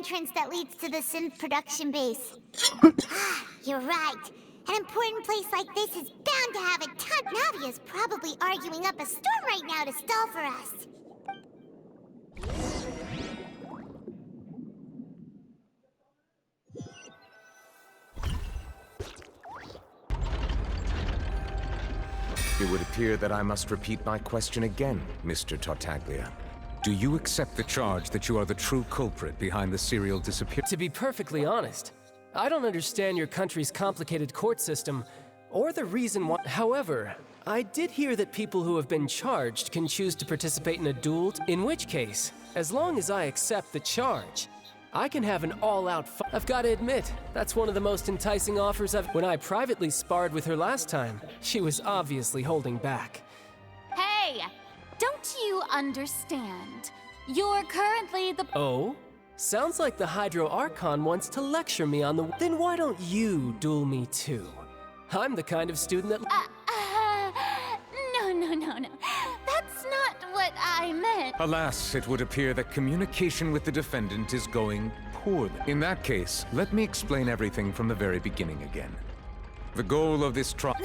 entrance that leads to the synth production base. You're right. An important place like this is bound to have a ton. Navia's probably arguing up a storm right now to stall for us. It would appear that I must repeat my question again, Mr. Tartaglia. Do you accept the charge that you are the true culprit behind the serial disappearance? To be perfectly honest, I don't understand your country's complicated court system, or the reason why. However, I did hear that people who have been charged can choose to participate in a duel, in which case, as long as I accept the charge, I can have an all-out fight. I've got to admit, that's one of the most enticing offers I've. When I privately sparred with her last time, she was obviously holding back. Hey! Don't you understand? You're currently the— Oh? Sounds like the Hydro Archon wants to lecture me on the— Then why don't you duel me too? I'm the kind of student that— No. That's not what I meant. Alas, it would appear that communication with the defendant is going poorly. In that case, let me explain everything from the very beginning again. The goal of this trial—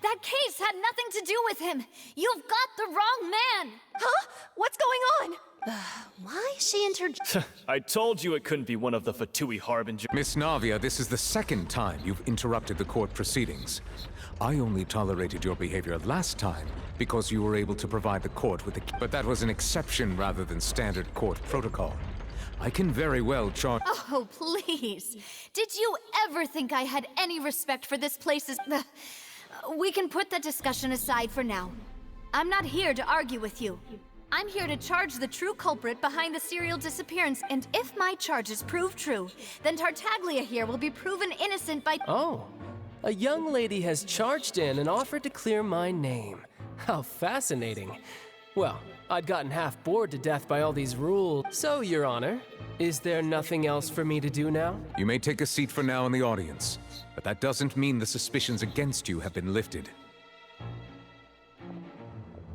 That case had nothing to do with him. You've got the wrong man. Huh? What's going on? Why is she I told you it couldn't be one of the Fatui Harbingers. Miss Navia, this is the second time you've interrupted the court proceedings. I only tolerated your behavior last time because you were able to provide the court with the— But that was an exception rather than standard court protocol. I can very well charge— Oh, please. Did you ever think I had any respect for this place's— We can put that discussion aside for now. I'm not here to argue with you. I'm here to charge the true culprit behind the serial disappearance, and if my charges prove true, then Tartaglia here will be proven innocent by— Oh, a young lady has charged in and offered to clear my name. How fascinating. Well, I'd gotten half bored to death by all these rules. So, Your Honor, is there nothing else for me to do now? You may take a seat for now in the audience, but that doesn't mean the suspicions against you have been lifted.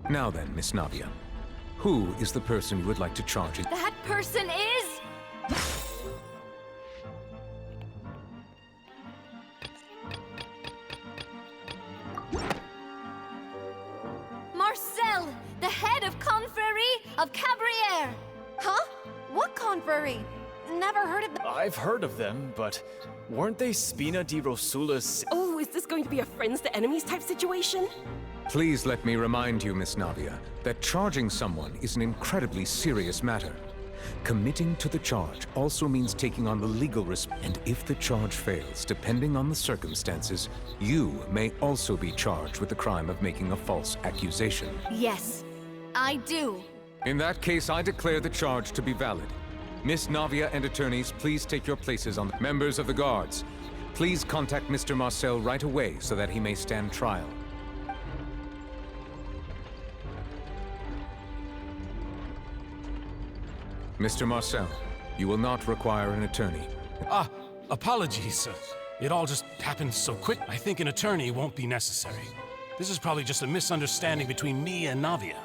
Now then, Miss Navia, who is the person you would like to charge it? That person is— Marcel, the head of Confrérie of Cabrières. Huh? What confrérie? Never heard of— I've heard of them, but weren't they Spina di Rosula's— Oh, is this going to be a friends to enemies type situation? Please let me remind you, Miss Navia, that charging someone is an incredibly serious matter. Committing to the charge also means taking on the legal risk, and if the charge fails, depending on the circumstances, you may also be charged with the crime of making a false accusation. Yes, I do. In that case, I declare the charge to be valid. Miss Navia and attorneys, please take your places on the— Members of the guards, please contact Mr. Marcel right away so that he may stand trial. Mr. Marcel, you will not require an attorney. Apologies. It all just happened so quick. I think an attorney won't be necessary. This is probably just a misunderstanding between me and Navia.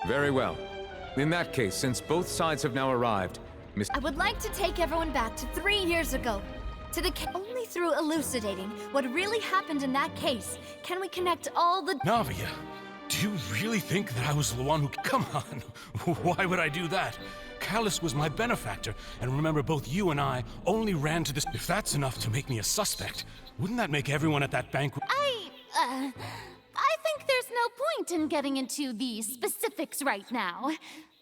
Very well. In that case, since both sides have now arrived, Miss— I would like to take everyone back to 3 years ago. To the only through elucidating what really happened in that case can we connect all the— Navia, do you really think that I was the one who— Come on, why would I do that? Callus was my benefactor, and remember, both you and I only ran to this— If that's enough to make me a suspect, wouldn't that make everyone at that banquet— I think there's no point in getting into the specifics right now.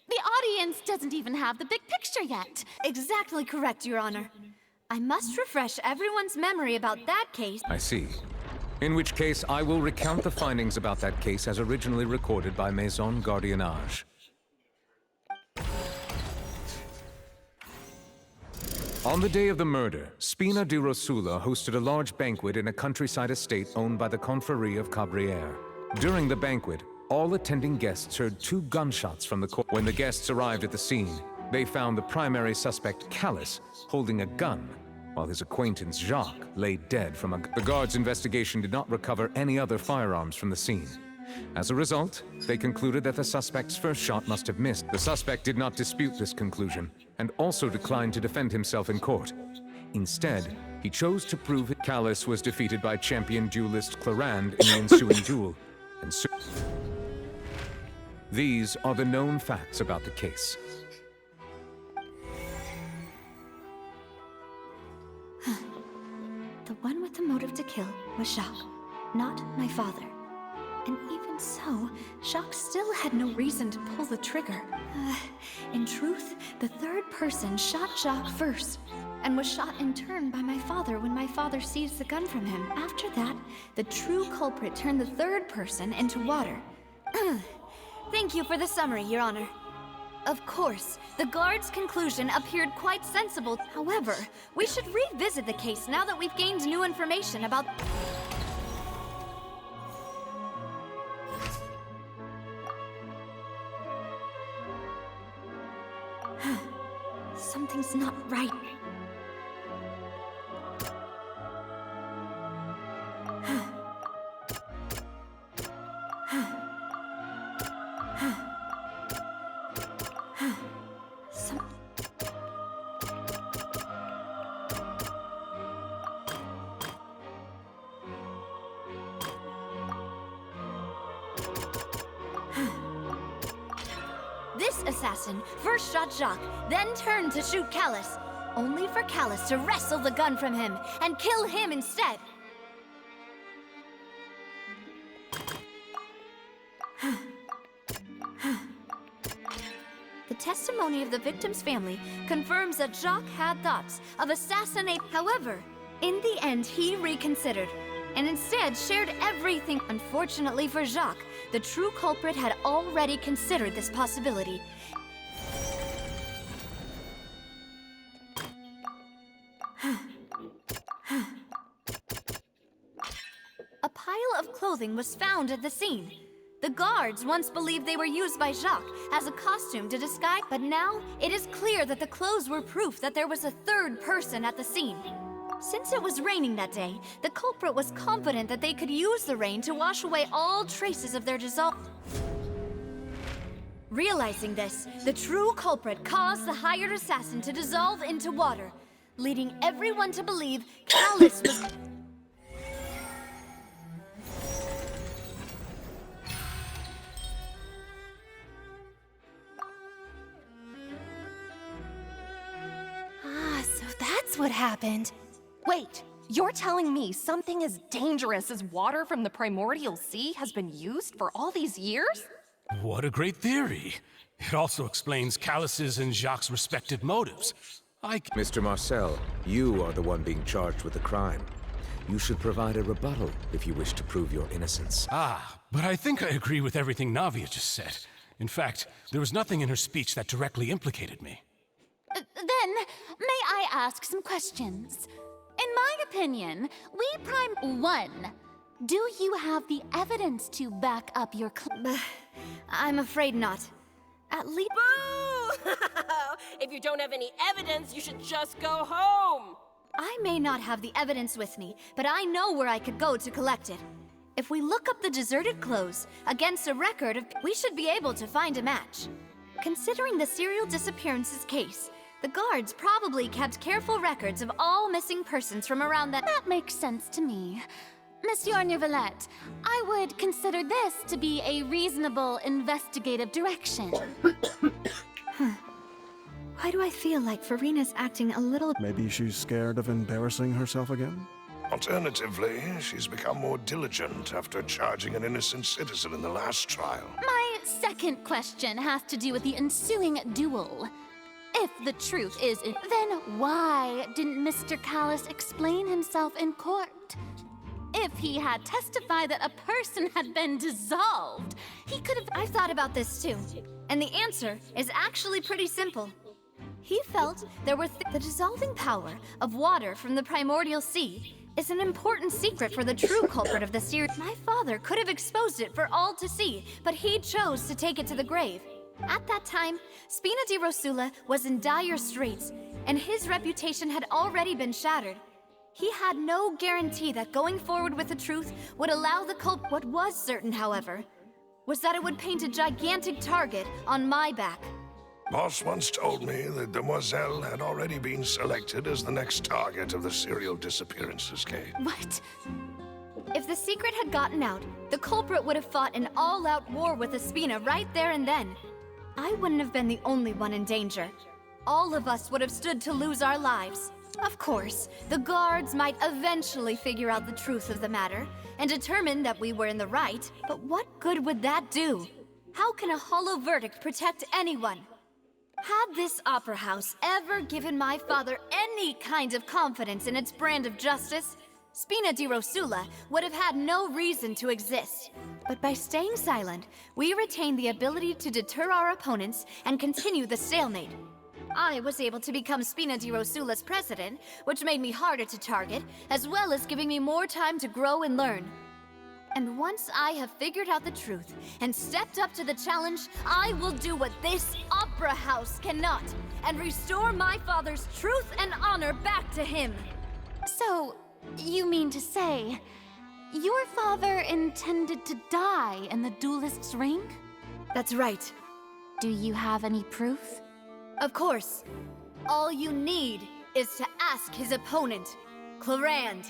The audience doesn't even have the big picture yet. Exactly correct, Your Honor. I must refresh everyone's memory about that case. I see. In which case, I will recount the findings about that case as originally recorded by Maison Gardiennage. On the day of the murder, Spina di Rosula hosted a large banquet in a countryside estate owned by the Confrérie of Cabrières. During the banquet, all attending guests heard 2 gunshots from the court. When the guests arrived at the scene, they found the primary suspect, Callus, holding a gun, while his acquaintance, Jacques, lay dead from a— The guards' investigation did not recover any other firearms from the scene. As a result, they concluded that the suspect's first shot must have missed. The suspect did not dispute this conclusion, and also declined to defend himself in court. Instead, he chose to prove that Callus was defeated by champion duelist Clarand in the ensuing duel. And these are the known facts about the case. The one with the motive to kill was Jacques, not my father. And even so, Jacques still had no reason to pull the trigger. In truth, the third person shot Jacques first, and was shot in turn by my father when my father seized the gun from him. After that, the true culprit turned the third person into water. Thank you for the summary, Your Honor. Of course, the guard's conclusion appeared quite sensible. However, we should revisit the case now that we've gained new information about... Something's not right. This assassin first shot Jacques, then turned to shoot Callus, only for Callus to wrestle the gun from him and kill him instead. The testimony of the victim's family confirms that Jacques had thoughts of assassinate. However, in the end, he reconsidered and instead shared everything. Unfortunately for Jacques, the true culprit had already considered this possibility. A pile of clothing was found at the scene. The guards once believed they were used by Jacques as a costume to disguise, but now it is clear that the clothes were proof that there was a third person at the scene. Since it was raining that day, the culprit was confident that they could use the rain to wash away all traces of their dissolve. Realizing this, the true culprit caused the hired assassin to dissolve into water, leading everyone to believe Callus was... So that's what happened. Wait, you're telling me something as dangerous as water from the primordial sea has been used for all these years? What a great theory. It also explains Callus's and Jacques' respective motives. Mr. Marcel, you are the one being charged with the crime. You should provide a rebuttal if you wish to prove your innocence. But I think I agree with everything Navia just said. In fact, there was nothing in her speech that directly implicated me. Then, may I ask some questions? In my opinion, One, do you have the evidence to back up your I'm afraid not. At least... Boo! If you don't have any evidence, you should just go home! I may not have the evidence with me, but I know where I could go to collect it. If we look up the deserted clothes against a record of... we should be able to find a match. Considering the serial disappearances case, the guards probably kept careful records of all missing persons from around that... That makes sense to me. Monsieur Neuvillette, I would consider this to be a reasonable investigative direction. Why do I feel like Farina's acting a little... Maybe she's scared of embarrassing herself again? Alternatively, she's become more diligent after charging an innocent citizen in the last trial. My second question has to do with the ensuing duel. If the truth is, then why didn't Mr. Callus explain himself in court? If he had testified that a person had been dissolved, he could have... I've thought about this too, and the answer is actually pretty simple. He felt there were the dissolving power of water from the primordial sea is an important secret for the true culprit of the series. My father could have exposed it for all to see, but he chose to take it to the grave. At that time, Spina di Rosula was in dire straits, and his reputation had already been shattered. He had no guarantee that going forward with the truth would allow the culprit. What was certain, however, was that it would paint a gigantic target on my back. Boss once told me that Demoiselle had already been selected as the next target of the serial disappearances case. What? If the secret had gotten out, the culprit would have fought an all-out war with Espina right there and then. I wouldn't have been the only one in danger. All of us would have stood to lose our lives. Of course, the guards might eventually figure out the truth of the matter and determine that we were in the right, but what good would that do? How can a hollow verdict protect anyone? Had this opera house ever given my father any kind of confidence in its brand of justice, Spina di Rosula would have had no reason to exist. But by staying silent, we retained the ability to deter our opponents and continue the stalemate. I was able to become Spina di Rosula's president, which made me harder to target, as well as giving me more time to grow and learn. And once I have figured out the truth and stepped up to the challenge, I will do what this opera house cannot, and restore my father's truth and honor back to him. So, you mean to say, your father intended to die in the duelist's ring? That's right. Do you have any proof? Of course. All you need is to ask his opponent, Clarand.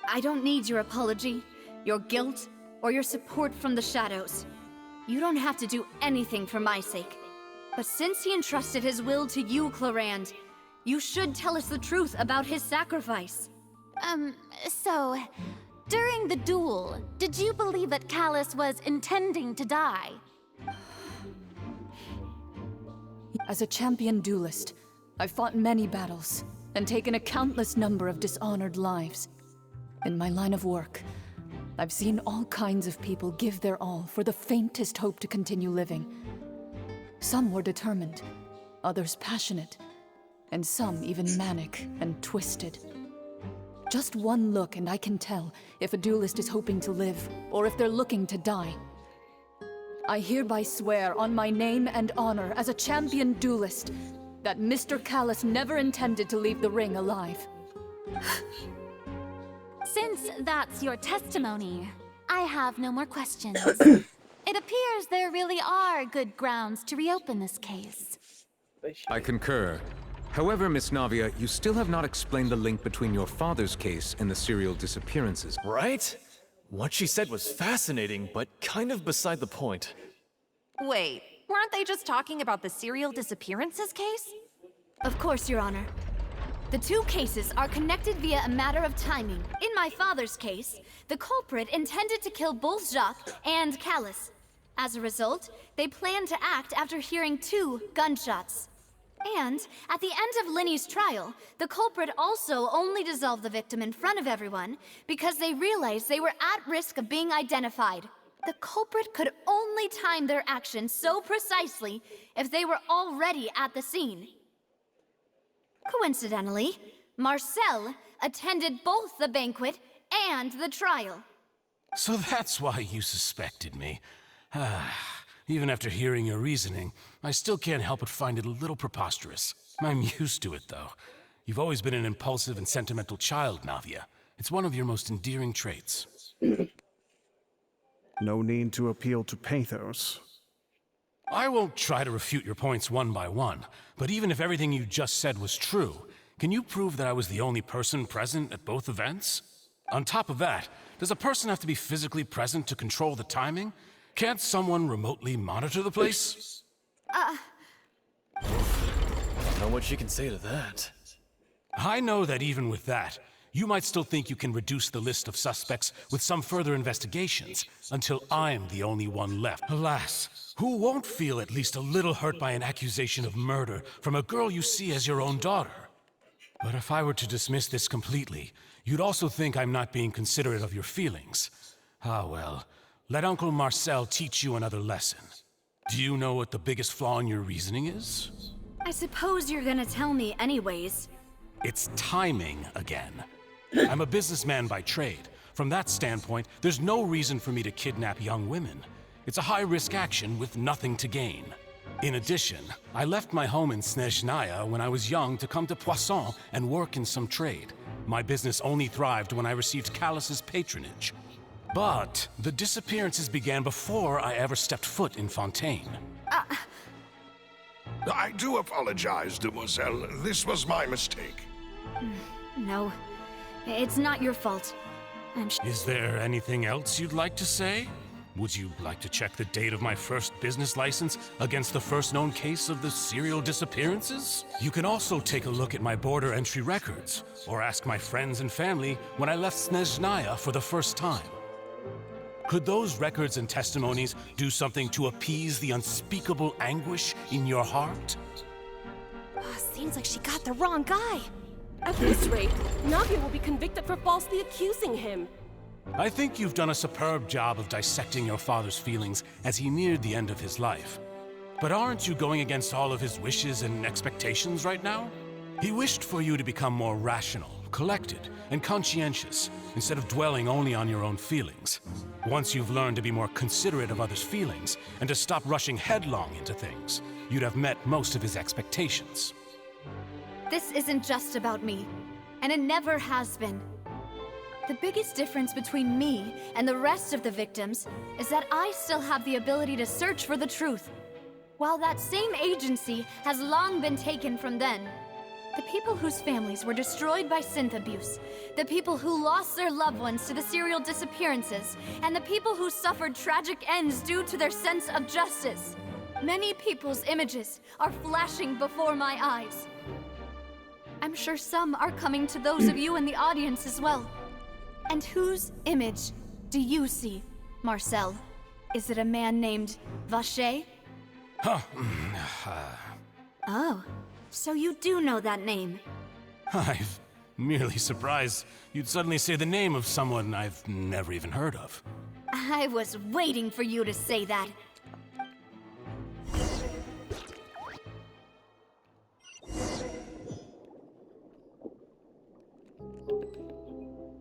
I don't need your apology, your guilt, or your support from the shadows. You don't have to do anything for my sake. But since he entrusted his will to you, Clarand, you should tell us the truth about his sacrifice. So, during the duel, did you believe that Callus was intending to die? As a champion duelist, I've fought many battles and taken a countless number of dishonored lives. In my line of work, I've seen all kinds of people give their all for the faintest hope to continue living. Some were determined, others passionate, and some even manic and twisted. Just one look and I can tell if a duelist is hoping to live or if they're looking to die. I hereby swear on my name and honor as a champion duelist that Mr. Callus never intended to leave the ring alive. Since that's your testimony, I have no more questions. It appears there really are good grounds to reopen this case. I concur. However, Miss Navia, you still have not explained the link between your father's case and the serial disappearances. Right? What she said was fascinating, but kind of beside the point. Wait, weren't they just talking about the serial disappearances case? Of course, Your Honor. The two cases are connected via a matter of timing. In my father's case, the culprit intended to kill both Jacques and Callus. As a result, they planned to act after hearing 2 gunshots. And, at the end of Linny's trial, the culprit also only dissolved the victim in front of everyone because they realized they were at risk of being identified. The culprit could only time their actions so precisely if they were already at the scene. Coincidentally, Marcel attended both the banquet and the trial. So that's why you suspected me. Even after hearing your reasoning, I still can't help but find it a little preposterous. I'm used to it, though. You've always been an impulsive and sentimental child, Navia. It's one of your most endearing traits. No need to appeal to pathos. I won't try to refute your points one by one, but even if everything you just said was true, can you prove that I was the only person present at both events? On top of that, does a person have to be physically present to control the timing? Can't someone remotely monitor the place? I don't know what she can say to that. I know that even with that, you might still think you can reduce the list of suspects with some further investigations, until I'm the only one left. Alas, who won't feel at least a little hurt by an accusation of murder from a girl you see as your own daughter? But if I were to dismiss this completely, you'd also think I'm not being considerate of your feelings. Ah well, let Uncle Marcel teach you another lesson. Do you know what the biggest flaw in your reasoning is? I suppose you're gonna tell me anyways. It's timing again. I'm a businessman by trade. From that standpoint, there's no reason for me to kidnap young women. It's a high-risk action with nothing to gain. In addition, I left my home in Snezhnaya when I was young to come to Poisson and work in some trade. My business only thrived when I received Callus's patronage. But the disappearances began before I ever stepped foot in Fontaine. I do apologize, demoiselle. This was my mistake. No, it's not your fault. Is there anything else you'd like to say? Would you like to check the date of my first business license against the first known case of the serial disappearances? You can also take a look at my border entry records, or ask my friends and family when I left Snezhnaya for the first time. Could those records and testimonies do something to appease the unspeakable anguish in your heart? Seems like she got the wrong guy. At this rate, Navia will be convicted for falsely accusing him. I think you've done a superb job of dissecting your father's feelings as he neared the end of his life. But aren't you going against all of his wishes and expectations right now? He wished for you to become more rational, collected, and conscientious, instead of dwelling only on your own feelings. Once you've learned to be more considerate of others' feelings, and to stop rushing headlong into things, you'd have met most of his expectations. This isn't just about me, and it never has been. The biggest difference between me and the rest of the victims is that I still have the ability to search for the truth, while that same agency has long been taken from them. The people whose families were destroyed by synth abuse, the people who lost their loved ones to the serial disappearances, and the people who suffered tragic ends due to their sense of justice. Many people's images are flashing before my eyes. I'm sure some are coming to those of you in the audience as well. And whose image do you see, Marcel? Is it a man named Vacher? Oh, so you do know that name. I'm merely surprised you'd suddenly say the name of someone I've never even heard of. I was waiting for you to say that.